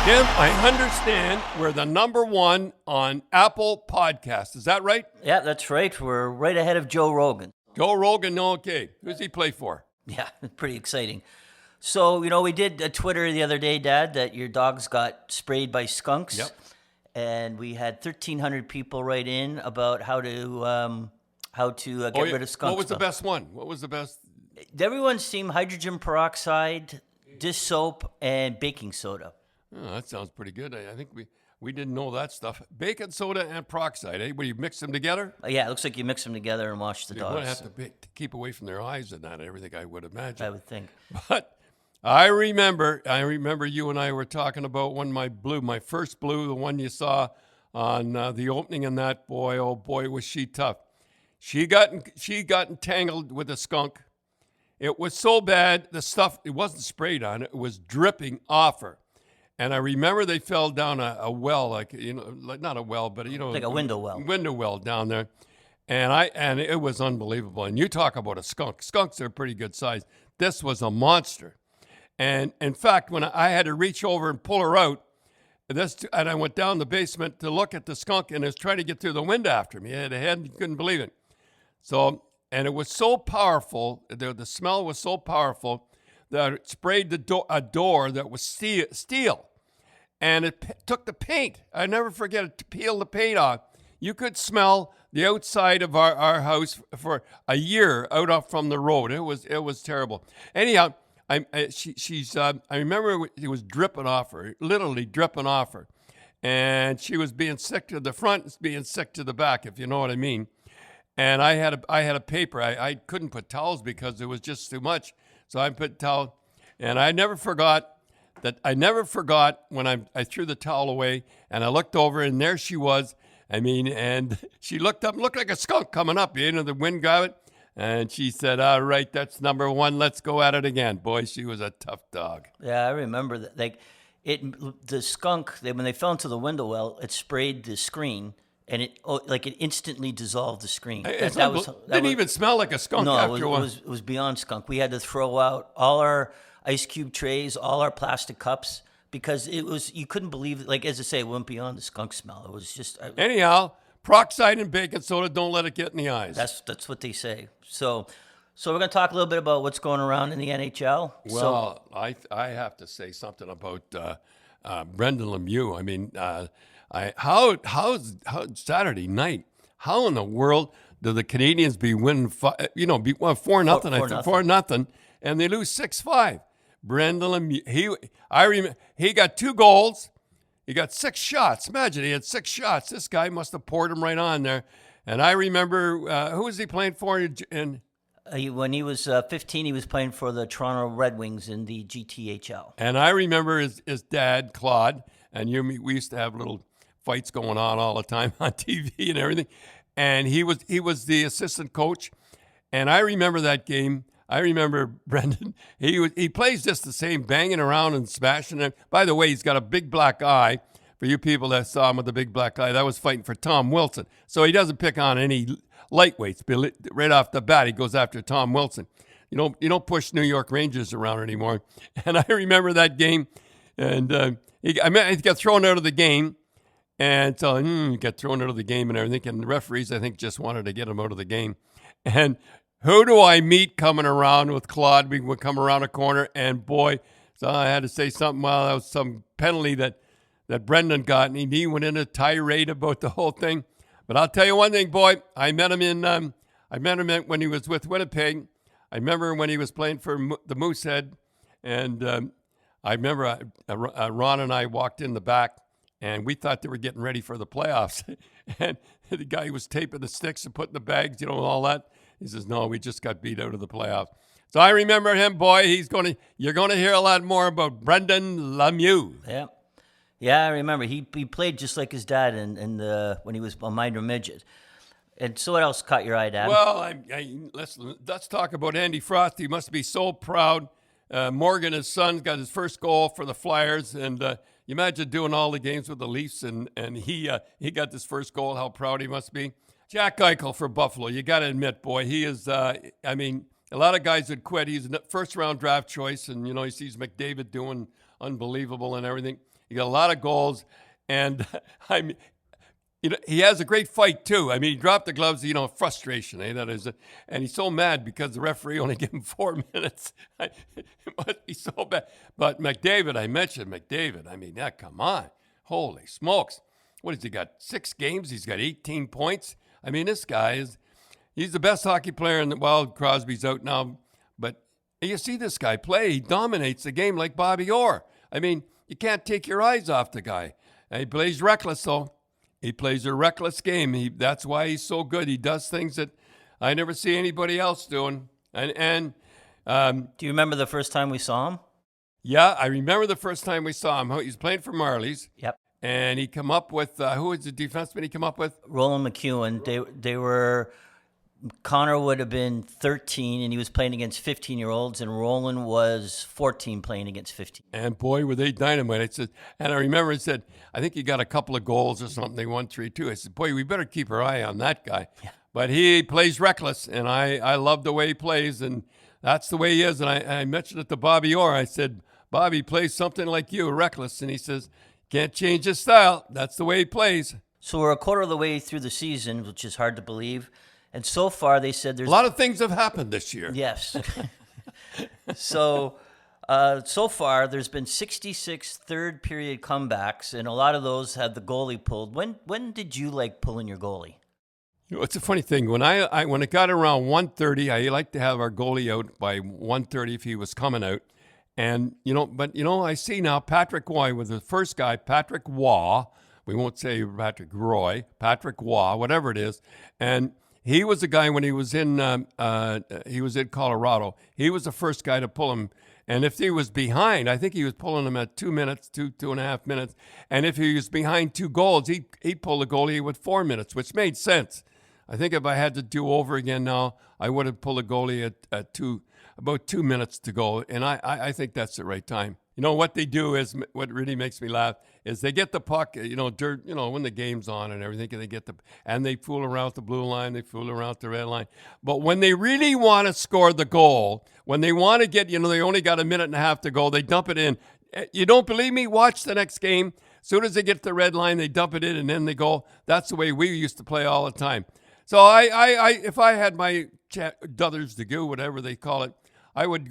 Jim, I understand we're the number one on Apple Podcasts. Is that right? Yeah, that's right. We're right ahead of Joe Rogan. Joe Rogan, okay. Who's he play for? Yeah, pretty exciting. So, we did a Twitter the other day, Dad, that your dogs got sprayed by skunks. Yep. And we had 1,300 people write in about how to get rid of skunks. What was the best one? What was the best? Everyone seemed hydrogen peroxide, dish soap, and baking soda. Oh, that sounds pretty good. I think we didn't know that stuff. Baking soda and peroxide, eh? Where you mix them together? Yeah, it looks like you mix them together and wash the dogs. You're going to have to keep away from their eyes and that and everything, I would imagine. I would think. But I remember you and I were talking about my first blue, the one you saw on the opening, and that boy, oh boy, was she tough. She got entangled with a skunk. It was so bad, the stuff, it wasn't sprayed on, it was dripping off her. And I remember they fell down a well, like not a well, but like a window well. Window well down there. And it was unbelievable. And you talk about a skunk. Skunks are a pretty good size. This was a monster. And in fact, when I had to reach over and pull her out, and I went down the basement to look at the skunk, and it was trying to get through the window after me. It had couldn't believe it. So, and it was so powerful, the smell was so powerful that it sprayed a door that was steel. And it took the paint. I never forget it, to peel the paint off. You could smell the outside of our house for a year out off from the road. It was terrible. Anyhow, I remember it was dripping off her, literally dripping off her. And she was being sick to the front, being sick to the back, if you know what I mean. And I had a paper. I couldn't put towels because it was just too much. So I put towel, and I never forgot when I threw the towel away and I looked over and there she was. And she looked up, looked like a skunk coming up. The wind got it. And she said, all right, that's number one. Let's go at it again. Boy, she was a tough dog. Yeah, I remember that. The skunk, when they fell into the window well, it sprayed the screen. And it instantly dissolved the screen. It didn't even smell like a skunk after a while. It was beyond skunk. We had to throw out all our ice cube trays, all our plastic cups, because you couldn't believe it. Like, as I say, it went beyond the skunk smell. It was just... Anyhow, peroxide and baking soda, don't let it get in the eyes. That's what they say. So we're going to talk a little bit about what's going around in the NHL. Well, I have to say something about Brendan Lemieux. I mean... How Saturday night? How in the world do the Canadians be winning? 4-0, 4-0, and they lose 6-5. Brendan Lemieux, he got 2 goals. He got 6 shots. Imagine he had 6 shots. This guy must have poured them right on there. And I remember who was he playing for? When he was 15, he was playing for the Toronto Red Wings in the GTHL. And I remember his dad, Claude, and we used to have little fights going on all the time on TV and everything. And he was the assistant coach. And I remember that game. I remember Brendan. He plays just the same, banging around and smashing it. By the way, he's got a big black eye. For you people that saw him with the big black eye, that was fighting for Tom Wilson. So he doesn't pick on any lightweights. Right off the bat, he goes after Tom Wilson. You don't push New York Rangers around anymore. And I remember that game. And he got thrown out of the game. And so he got thrown out of the game and everything. And the referees, I think, just wanted to get him out of the game. And who do I meet coming around with Claude? We would come around a corner, and boy, so I had to say something. Well, that was some penalty that Brendan got, and he went in a tirade about the whole thing. But I'll tell you one thing, boy. I met him when he was with Winnipeg. I remember when he was playing for the Moosehead, and I remember Ron and I walked in the back. And we thought they were getting ready for the playoffs. And the guy was taping the sticks and putting the bags, all that. He says, no, we just got beat out of the playoffs. So I remember him, boy. You're going to hear a lot more about Brendan Lemieux. Yeah. Yeah, I remember. He played just like his dad when he was a minor midget. And so what else caught your eye, Dad? Well, let's talk about Andy Frost. He must be so proud. Morgan, his son, got his first goal for the Flyers. And you imagine doing all the games with the Leafs, and he got this first goal, how proud he must be. Jack Eichel for Buffalo. You got to admit, boy, he is, a lot of guys would quit. He's a first-round draft choice, and, he sees McDavid doing unbelievable and everything. He got a lot of goals, and he has a great fight too. I mean, he dropped the gloves, frustration. That is, and he's so mad because the referee only gave him 4 minutes. It must be so bad. But I mentioned McDavid. I mean, come on, holy smokes! What has he got? 6 games. He's got 18 points. I mean, this guy he's the best hockey player in the world. Crosby's out now, but you see this guy play. He dominates the game like Bobby Orr. I mean, you can't take your eyes off the guy. And he plays reckless, though. He plays a reckless game. That's why he's so good. He does things that I never see anybody else doing. And do you remember the first time we saw him? Yeah, I remember the first time we saw him. He's playing for Marlies. Yep. And he come up with, who was the defenseman he come up with? Roland McEwen. They were, Connor would have been 13, and he was playing against 15-year-olds, and Roland was 14 playing against 15. And boy, were they dynamite. I remember it said, I think he got a couple of goals or something. They won 3-2. I said, boy, we better keep our eye on that guy. Yeah. But he plays reckless, and I love the way he plays, and that's the way he is. And I mentioned it to Bobby Orr. I said, Bobby plays something like you, reckless. And he says, can't change his style. That's the way he plays. So we're a quarter of the way through the season, which is hard to believe. And so far, they said there's a lot of things have happened this year. Yes. So far, there's been 66 third-period comebacks, and a lot of those had the goalie pulled. When did you like pulling your goalie? It's a funny thing. When it got around 1:30, I like to have our goalie out by 1:30 if he was coming out. And, I see now Patrick Roy was the first guy, Patrick Waugh. We won't say Patrick Roy, Patrick Waugh, whatever it is. And he was the guy when he was in Colorado. He was the first guy to pull him. And if he was behind, I think he was pulling him at 2 minutes, 2.5 minutes. And if he was behind 2 goals, he'd pull the goalie with 4 minutes, which made sense. I think if I had to do over again now, I would have pulled a goalie at about 2 minutes to go. And I think that's the right time. What they do is, what really makes me laugh is they get the puck, when the game's on and everything, and they fool around the blue line, they fool around the red line. But when they really want to score the goal, when they want to get, they only got a minute and a half to go, they dump it in. You don't believe me? Watch the next game. As soon as they get to the red line, they dump it in and then they go. That's the way we used to play all the time. So if I had my duthers to go, whatever they call it, I would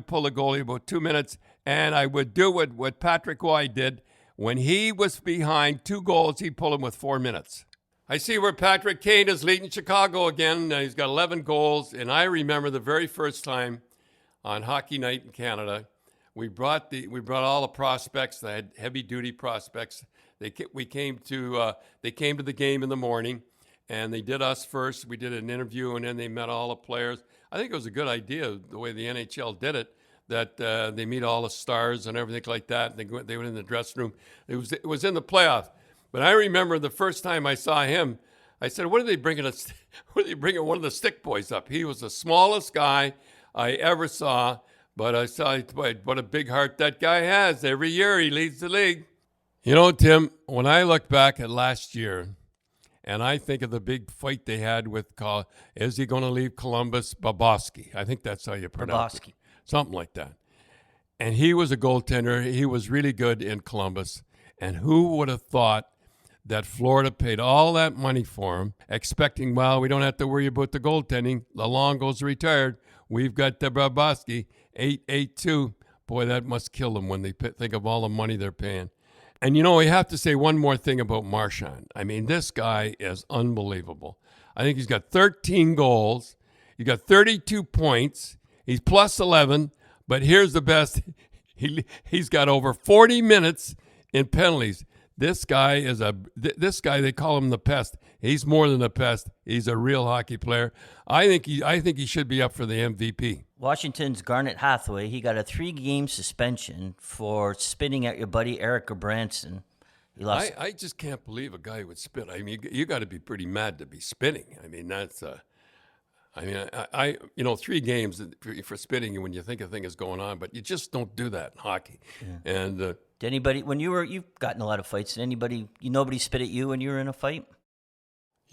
pull a goalie about 2 minutes, and I would do what Patrick Roy did. When he was behind 2 goals, he'd pull him with 4 minutes. I see where Patrick Kane is leading Chicago again. He's got 11 goals, and I remember the very first time on Hockey Night in Canada, we brought all the prospects. They had heavy-duty prospects. They came to the game in the morning, and they did us first. We did an interview, and then they met all the players. I think it was a good idea, the way the NHL did it, that they meet all the stars and everything like that. And they went in the dressing room. It was in the playoffs. But I remember the first time I saw him, I said, what are they bringing us? What are they bringing one of the stick boys up? He was the smallest guy I ever saw. But I saw what a big heart that guy has. Every year he leads the league. Tim, when I look back at last year, and I think of the big fight they had with, is he going to leave Columbus? Bobrovsky. I think that's how you pronounce it. Something like that. And he was a goaltender. He was really good in Columbus. And who would have thought that Florida paid all that money for him, expecting, we don't have to worry about the goaltending. Luongo's retired. We've got the Bobrovsky, 8.82. Boy, that must kill them when they think of all the money they're paying. And, we have to say one more thing about Marchand. I mean, this guy is unbelievable. I think he's got 13 goals. He's got 32 points. He's plus 11. But here's the best. He's got over 40 minutes in penalties. This guy, they call him the pest. He's more than a pest. He's a real hockey player. I think he should be up for the MVP. Washington's Garnet Hathaway, he got a 3-game suspension for spitting at your buddy Eric Branson. He lost. I just can't believe a guy would spit. I mean, you got to be pretty mad to be spitting. I mean, that's. 3 games for spitting when you think a thing is going on, but you just don't do that in hockey. Yeah. And did anybody, when you've gotten a lot of fights, nobody spit at you when you were in a fight?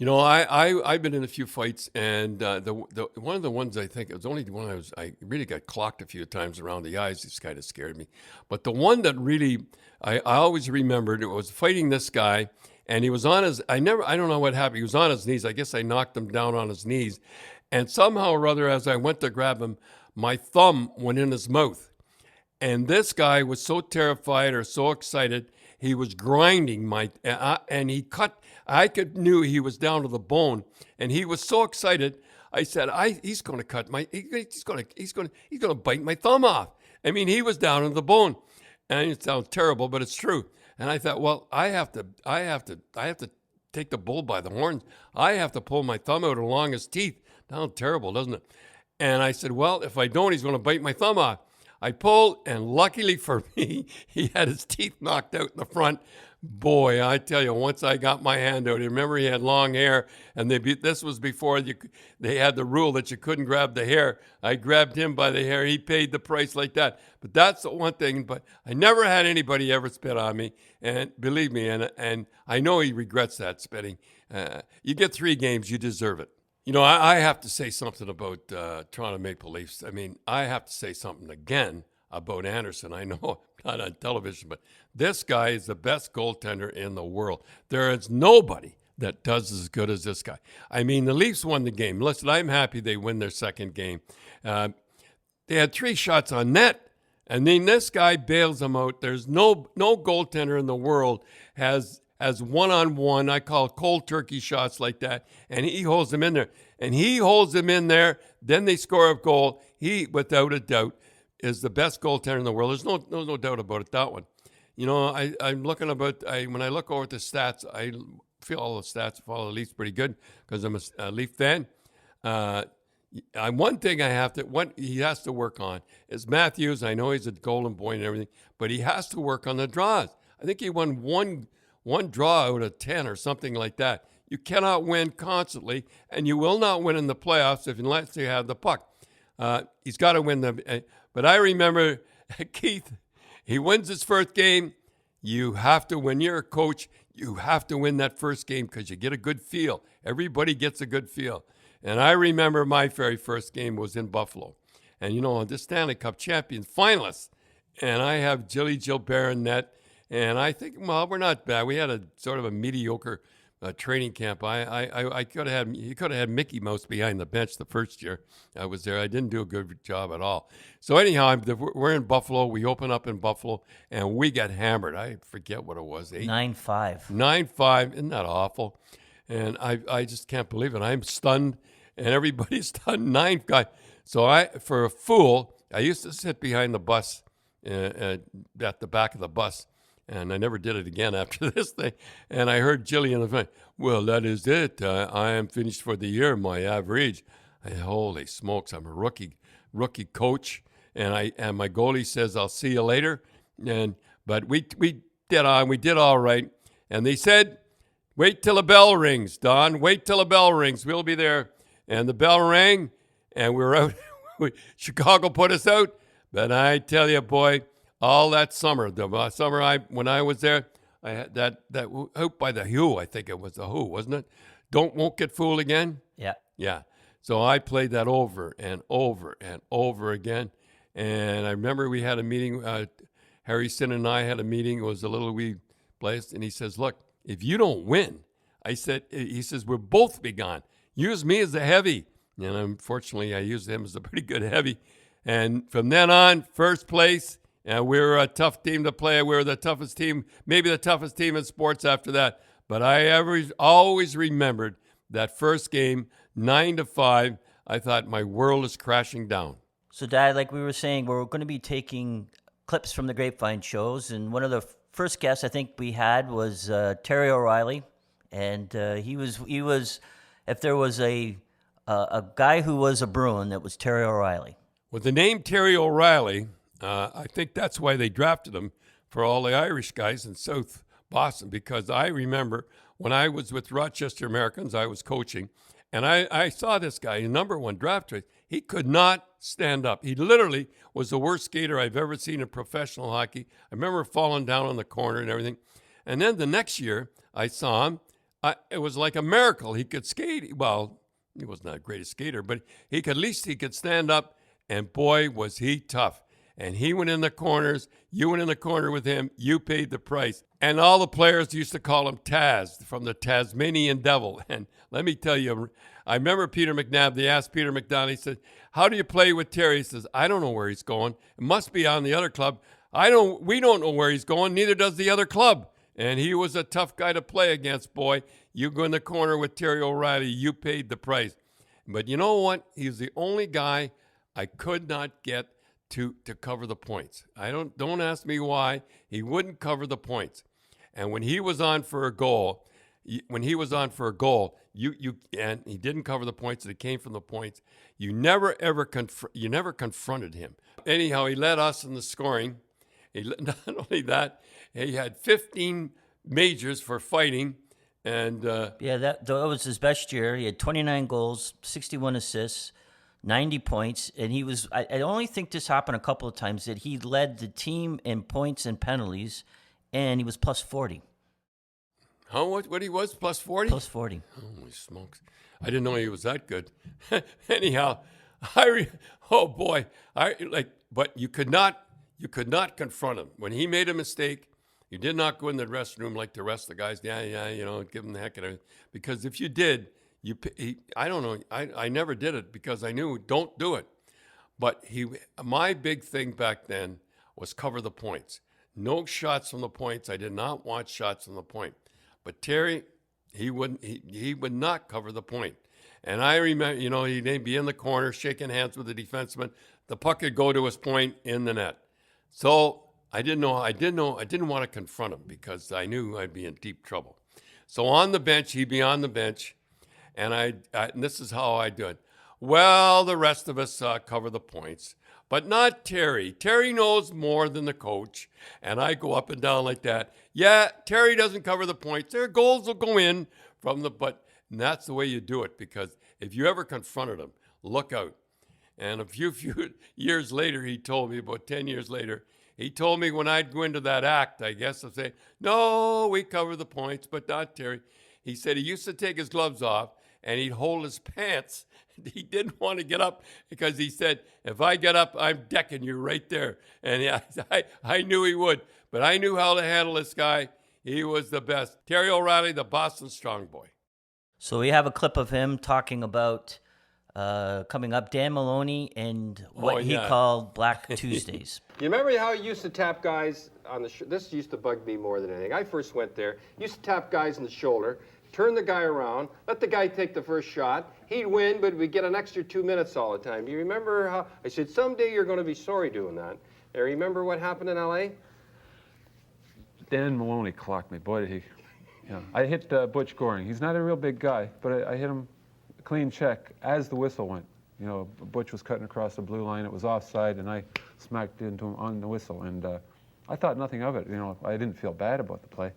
I've been in a few fights, and the one of the ones I think it was only the one I really got clocked a few times around the eyes. This kind of scared me, but the one that really I always remembered, it was fighting this guy, and he was on his. I don't know what happened. He was on his knees. I guess I knocked him down on his knees, and somehow or other, as I went to grab him, my thumb went in his mouth, and this guy was so terrified or so excited. He was grinding and he cut. I knew he was down to the bone, and he was so excited. I said, he's going to cut he's going to bite my thumb off. I mean, he was down to the bone, and it sounds terrible, but it's true. And I thought, well, I have to take the bull by the horns. I have to pull my thumb out along his teeth. Sounds terrible, doesn't it? And I said, well, if I don't, he's going to bite my thumb off. I pulled, and luckily for me, he had his teeth knocked out in the front. Boy, I tell you, once I got my hand out, remember he had long hair, and this was before they had the rule that you couldn't grab the hair. I grabbed him by the hair. He paid the price like that. But that's the one thing. But I never had anybody ever spit on me, and believe me, and I know he regrets that spitting. You get 3 games, you deserve it. I have to say something about Toronto Maple Leafs. I mean, I have to say something again about Anderson. I know not on television, but this guy is the best goaltender in the world. There is nobody that does as good as this guy. I mean, the Leafs won the game. Listen, I'm happy they win their second game. They had 3 shots on net, and then this guy bails them out. There's no goaltender in the world has one-on-one, I call it cold turkey shots like that, and he holds them in there. And he holds them in there, then they score a goal. He, without a doubt, is the best goaltender in the world. There's no doubt about it, that one. I'm looking when I look over at the stats, I feel all the stats follow the Leafs pretty good because I'm a Leaf fan. One thing he has to work on is Matthews. I know he's a golden boy and everything, but he has to work on the draws. I think he won one draw out of 10 or something like that. You cannot win constantly, and you will not win in the playoffs unless you have the puck. He's got to win but I remember Keith, he wins his first game. You have to, when you're a coach, you have to win that first game because you get a good feel. Everybody gets a good feel. And I remember my very first game was in Buffalo. And, the Stanley Cup champions finalists. And I have Jill Gilbert in net. And I think, well, we're not bad. We had a sort of a mediocre training camp. I could have had Mickey Mouse behind the bench the first year I was there. I didn't do a good job at all. So anyhow, we're in Buffalo. We open up in Buffalo, and we got hammered. I forget what it was. 9-5. 9-5. Isn't that awful? And I just can't believe it. I'm stunned, and everybody's stunned. 9-5. So for a fool, I used to sit behind the bus, at the back of the bus. And I never did it again after this thing. And I heard Jillian in the front, well, that is it. I am finished for the year, my average. Holy smokes, I'm a rookie coach. And my goalie says, I'll see you later. But we did all right. And they said, wait till the bell rings, Don. Wait till the bell rings. We'll be there. And the bell rang, and we were out. Chicago put us out. But I tell you, boy, all that summer, when I was there, I had that out by the Who. I think it was the Who, wasn't it? Won't get fooled again. Yeah. So I played that over and over and over again. And I remember we had a meeting. Harrison and I had a meeting. It was a little wee place, and he says, "Look, if you don't win," he says, "we'll both be gone. Use me as a heavy." And unfortunately, I used him as a pretty good heavy. And from then on, first place. And we were a tough team to play. We were the toughest team, maybe the toughest team in sports after that. But I always remembered that first game, 9-5. I thought my world is crashing down. So, Dad, like we were saying, we're going to be taking clips from the Grapevine shows. And one of the first guests I think we had was Terry O'Reilly. And he was, if there was a guy who was a Bruin, it was Terry O'Reilly. With the name Terry O'Reilly, I think that's why they drafted him for all the Irish guys in South Boston, because I remember when I was with Rochester Americans, I was coaching, and I saw this guy, number 1 draft choice. He could not stand up. He literally was the worst skater I've ever seen in professional hockey. I remember falling down on the corner and everything. And then the next year, I saw him. it was like a miracle. He could skate. Well, he wasn't the greatest skater, but at least he could stand up, and boy, was he tough. And he went in the corners. You went in the corner with him. You paid the price. And all the players used to call him Taz, from the Tasmanian Devil. And let me tell you, I remember Peter McNabb. They asked Peter McDonough, he said, how do you play with Terry? He says, I don't know where he's going. It must be on the other club. We don't know where he's going. Neither does the other club. And he was a tough guy to play against, boy. You go in the corner with Terry O'Reilly, you paid the price. But you know what? He's the only guy I could not get to cover the points. Don't ask me why. He wouldn't cover the points. And when he was on for a goal, you and he didn't cover the points, and it came from the points, you never confronted him. Anyhow, he led us in the scoring. Not only that, he had 15 majors for fighting. And that was his best year. He had 29 goals, 61 assists, 90 points, and he was. I only think this happened a couple of times, that he led the team in points and penalties, and he was plus 40. How much? What he was? Plus 40? Plus 40. Holy smokes! I didn't know he was that good. Anyhow, but you could not confront him when he made a mistake. You did not go in the restroom like the rest of the guys. Give him the heck of it. Because if you did, I don't know. I never did it because I knew don't do it. But my big thing back then was cover the points. No shots from the points. I did not want shots from the point. But Terry, he would not cover the point. And I remember, he'd be in the corner shaking hands with the defenseman. The puck would go to his point in the net. So I didn't want to confront him because I knew I'd be in deep trouble. So on the bench, he'd be on the bench, and and this is how I do it. Well, the rest of us cover the points, but not Terry. Terry knows more than the coach, and I go up and down like that. Yeah, Terry doesn't cover the points. Their goals will go in and that's the way you do it, because if you ever confronted him, look out. And a few years later, he told me, about 10 years later, he told me when I'd go into that act, I guess, I'd say, no, we cover the points, but not Terry. He said he used to take his gloves off and he'd hold his pants. He didn't want to get up because he said, if I get up, I'm decking you right there. And I knew he would, but I knew how to handle this guy. He was the best. Terry O'Reilly, the Boston Strong Boy. So we have a clip of him talking about coming up, Dan Maloney and what he called Black Tuesdays. You remember how he used to tap guys on the this used to bug me more than anything. I first went there, used to tap guys in the shoulder, turn the guy around, let the guy take the first shot. He'd win, but we'd get an extra 2 minutes all the time. Do you remember how I said, someday you're going to be sorry doing that? And remember what happened in L.A.? Dan Maloney clocked me. Boy, I hit Butch Goring. He's not a real big guy, but I hit him clean check as the whistle went. Butch was cutting across the blue line. It was offside, and I smacked into him on the whistle. And I thought nothing of it. I didn't feel bad about the play.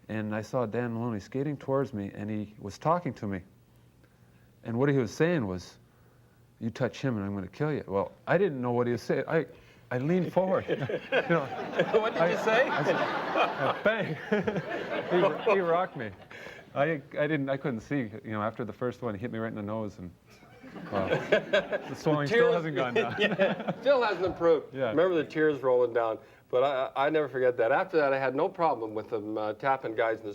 And I saw Dan Maloney skating towards me, and he was talking to me. And what he was saying was, you touch him and I'm going to kill you. Well, I didn't know what he was saying. I leaned forward. What did you say? I said, bang. He rocked me. I couldn't see. After the first one, he hit me right in the nose, and the swelling still hasn't gone down. Still hasn't improved. Yeah. Remember the tears rolling down. But I never forget that. After that, I had no problem with him tapping guys in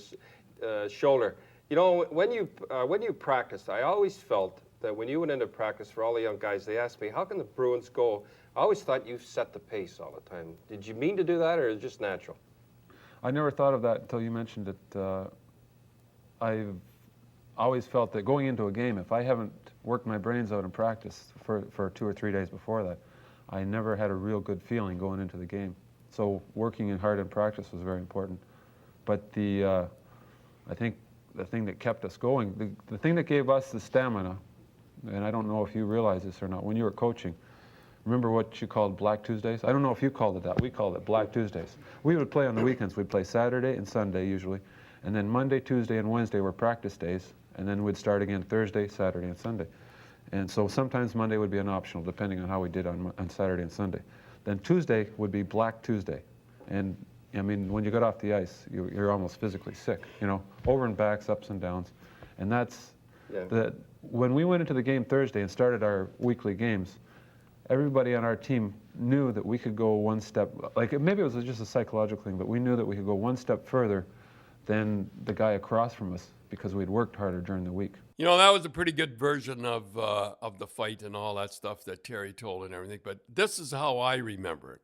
the shoulder. When you practiced, I always felt that when you went into practice for all the young guys, they asked me, how can the Bruins go? I always thought you set the pace all the time. Did you mean to do that, or is it just natural? I never thought of that until you mentioned it. I've always felt that going into a game, if I haven't worked my brains out in practice for 2 or 3 days before that, I never had a real good feeling going into the game. So working hard in practice was very important. But I think the thing that kept us going, the thing that gave us the stamina, and I don't know if you realize this or not, when you were coaching, remember what you called Black Tuesdays? I don't know if you called it that. We called it Black Tuesdays. We would play on the weekends. We'd play Saturday and Sunday usually. And then Monday, Tuesday, and Wednesday were practice days. And then we'd start again Thursday, Saturday, and Sunday. And so sometimes Monday would be an optional, depending on how we did on Saturday and Sunday. Then Tuesday would be Black Tuesday. And I mean, when you got off the ice, you're almost physically sick, over and backs, ups and downs. And that's when we went into the game Thursday and started our weekly games, everybody on our team knew that we could go one step, like maybe it was just a psychological thing, but we knew that we could go one step further than the guy across from us because we'd worked harder during the week. That was a pretty good version of the fight and all that stuff that Terry told and everything, but this is how I remember it.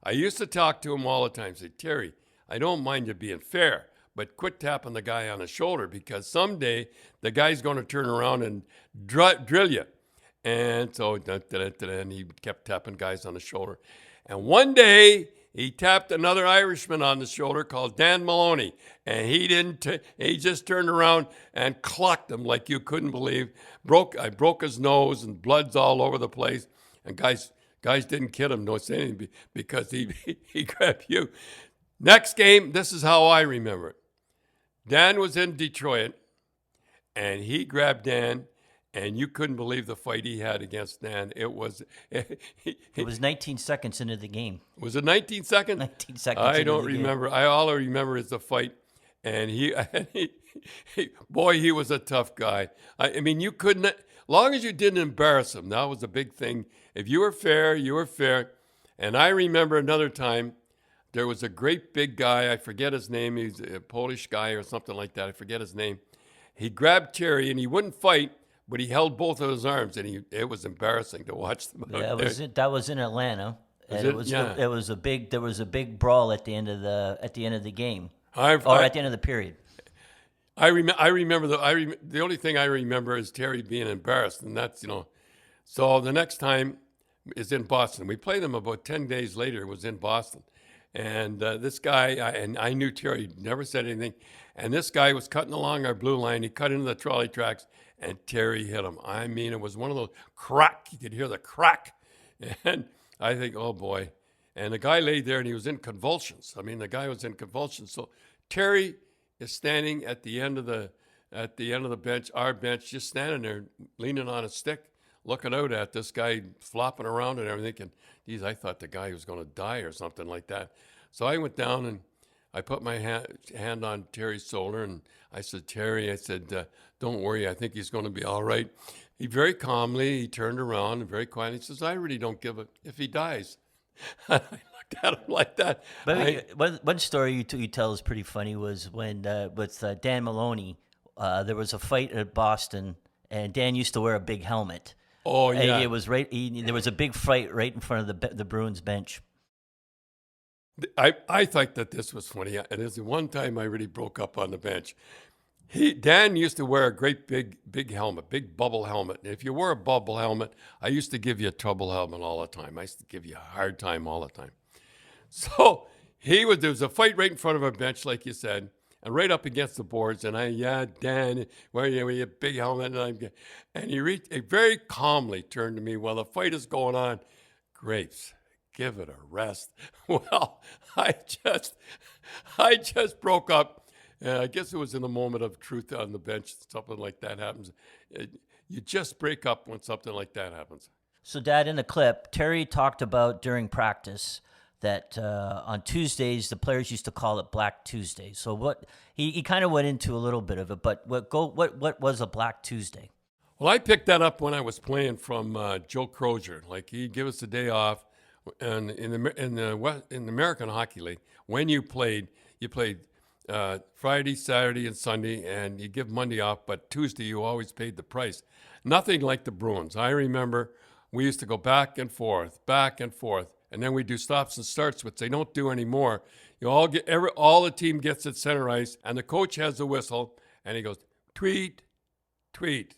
I used to talk to him all the time, say, Terry, I don't mind you being fair, but quit tapping the guy on the shoulder because someday the guy's going to turn around and drill you. And so and he kept tapping guys on the shoulder. And one day he tapped another Irishman on the shoulder called Dan Maloney. And he just turned around and clucked him like you couldn't believe. I broke his nose and blood's all over the place. And guys didn't kid him, don't say anything because he grabbed you. Next game, this is how I remember it. Dan was in Detroit, and he grabbed Dan, and you couldn't believe the fight he had against Dan. It was 19 seconds into the game. Was it 19 seconds? 19 seconds. I don't remember. All I remember is the fight, and he was a tough guy. I mean, you couldn't, as long as you didn't embarrass him. That was a big thing. If you were fair, you were fair. And I remember another time. There was a great big guy, I forget his name, he's a Polish guy or something like that, I forget his name. He grabbed Terry and he wouldn't fight, but he held both of his arms and it was embarrassing to watch them out there. That was in Atlanta. There was a big brawl at the end of the game. At the end of the period. I remember the only thing I remember is Terry being embarrassed, and that's so the next time is in Boston. We played them about 10 days later. It was in Boston. And this guy, and I knew Terry never said anything, and this guy was cutting along our blue line. He cut into the trolley tracks, and Terry hit him. I mean, it was one of those crack. You could hear the crack. And I think, oh, boy. And the guy laid there, and he was in convulsions. I mean, the guy was in convulsions. So Terry is standing at the end of the bench, our bench, just standing there, leaning on a stick, looking out at this guy flopping around and everything. And, geez, I thought the guy was going to die or something like that. So I went down and I put my hand on Terry's shoulder and I said, Terry, don't worry, I think he's going to be all right. He very calmly, he turned around and very quietly, he says, I really don't give a if he dies. I looked at him like that. But one story you tell is pretty funny was when with Dan Maloney, there was a fight at Boston and Dan used to wear a big helmet. Oh, yeah. And it was there was a big fight right in front of the Bruins bench. I thought that this was funny. And there's one time I really broke up on the bench. Dan used to wear a great big helmet, big bubble helmet. And if you wore a bubble helmet, I used to give you a trouble helmet all the time. I used to give you a hard time all the time. So there was a fight right in front of our bench, like you said. And right up against the boards, and Dan, wear your big helmet, and he very calmly turned to me, well, the fight is going on. Grapes, give it a rest. Well, I just broke up. I guess it was in the moment of truth on the bench, something like that happens. You just break up when something like that happens. So, Dad, in the clip, Terry talked about during practice that on Tuesdays, the players used to call it Black Tuesday. So what he kind of went into a little bit of it, but what was a Black Tuesday? Well, I picked that up when I was playing from Joe Crozier. Like he'd give us a day off, and in the American Hockey League, when you played Friday, Saturday, and Sunday, and you give Monday off, but Tuesday you always paid the price. Nothing like the Bruins. I remember we used to go back and forth. And then we do stops and starts, which they don't do anymore. You all the team gets at center ice, and the coach has the whistle, and he goes, tweet, tweet.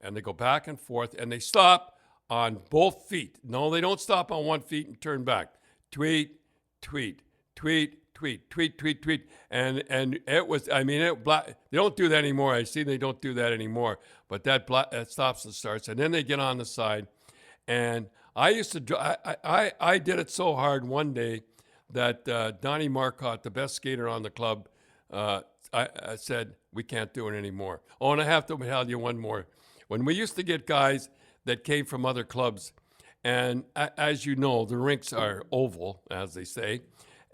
And they go back and forth, and they stop on both feet. No, they don't stop on one feet and turn back. Tweet, tweet, tweet, tweet, tweet, tweet, tweet. And it was, they don't do that anymore. I see they don't do that anymore. But that stops and starts, and then they get on the side. And I used to, I did it so hard one day that Donnie Marcotte, the best skater on the club, I said, we can't do it anymore. Oh, and I have to tell you one more. When we used to get guys that came from other clubs, and as you know, the rinks are oval, as they say,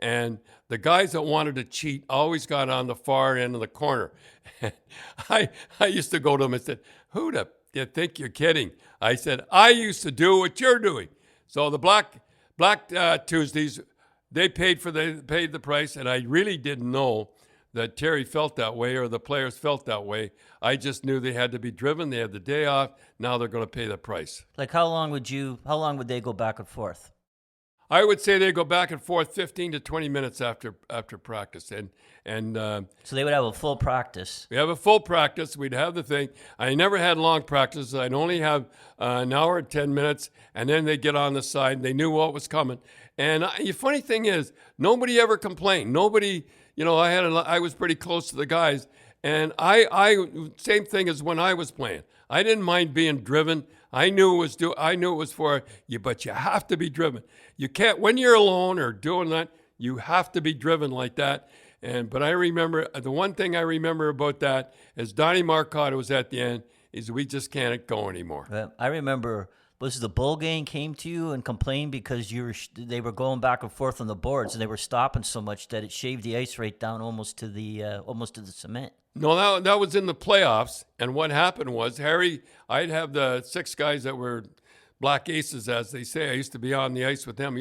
And the guys that wanted to cheat always got on the far end of the corner. I used to go to them and said, who do you think you're kidding? I said, I used to do what you're doing. So the Black Tuesdays, they paid the price, and I really didn't know that Terry felt that way or the players felt that way. I just knew they had to be driven. They had the day off. Now they're going to pay the price. Like how long would they go back and forth? I would say they go back and forth 15 to 20 minutes after practice. And so they would have a full practice. We have a full practice. We'd have the thing. I never had long practices. I'd only have an hour and 10 minutes, and then they'd get on the side. They knew what was coming. And the funny thing is, nobody ever complained. Nobody, I was pretty close to the guys. And I same thing as when I was playing. I didn't mind being driven. I knew it was for you, but you have to be driven. You can't, when you're alone or doing that, you have to be driven like that. But I remember, the one thing I remember about that is Donnie Marcotte was at the end, is we just can't go anymore. I remember, was the Bull gang came to you and complained because they were going back and forth on the boards and they were stopping so much that it shaved the ice rate down almost to the cement. No, that was in the playoffs. And what happened was, Harry, I'd have the 6 guys that were Black Aces, as they say. I used to be on the ice with them.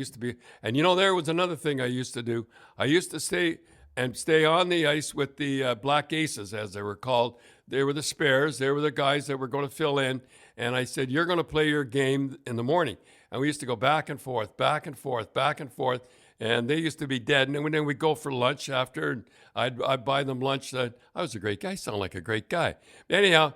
And there was another thing I used to do. I used to stay on the ice with the Black Aces, as they were called. They were the spares. They were the guys that were going to fill in. And I said, you're going to play your game in the morning. And we used to go back and forth, back and forth, back and forth. And they used to be dead. And then we'd go for lunch after. And I'd buy them lunch. I was a great guy. I sound like a great guy. Anyhow,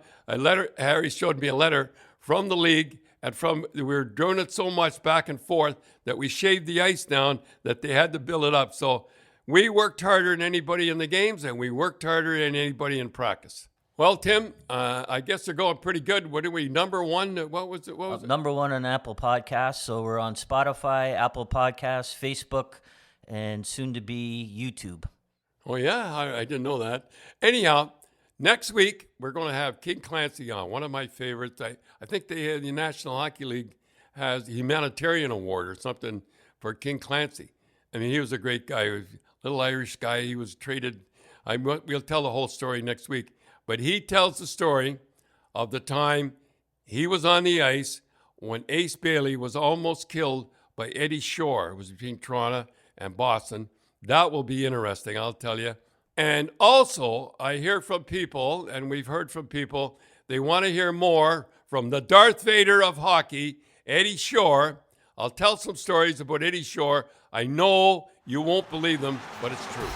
Harry showed me a letter from the league. And we were doing it so much back and forth that we shaved the ice down that they had to build it up. So we worked harder than anybody in the games, and we worked harder than anybody in practice. Well, Tim, I guess they're going pretty good. What are we, number one? What was it? Number one on Apple Podcasts. So we're on Spotify, Apple Podcasts, Facebook, and soon to be YouTube. Oh, yeah? I didn't know that. Anyhow, next week, we're going to have King Clancy on, one of my favorites. I think the National Hockey League has a humanitarian award or something for King Clancy. I mean, he was a great guy. He was a little Irish guy. He was traded. We'll tell the whole story next week. But he tells the story of the time he was on the ice when Ace Bailey was almost killed by Eddie Shore. It was between Toronto and Boston. That will be interesting, I'll tell you. And also, I hear from people, and we've heard from people, they want to hear more from the Darth Vader of hockey, Eddie Shore. I'll tell some stories about Eddie Shore. I know you won't believe them, but it's true.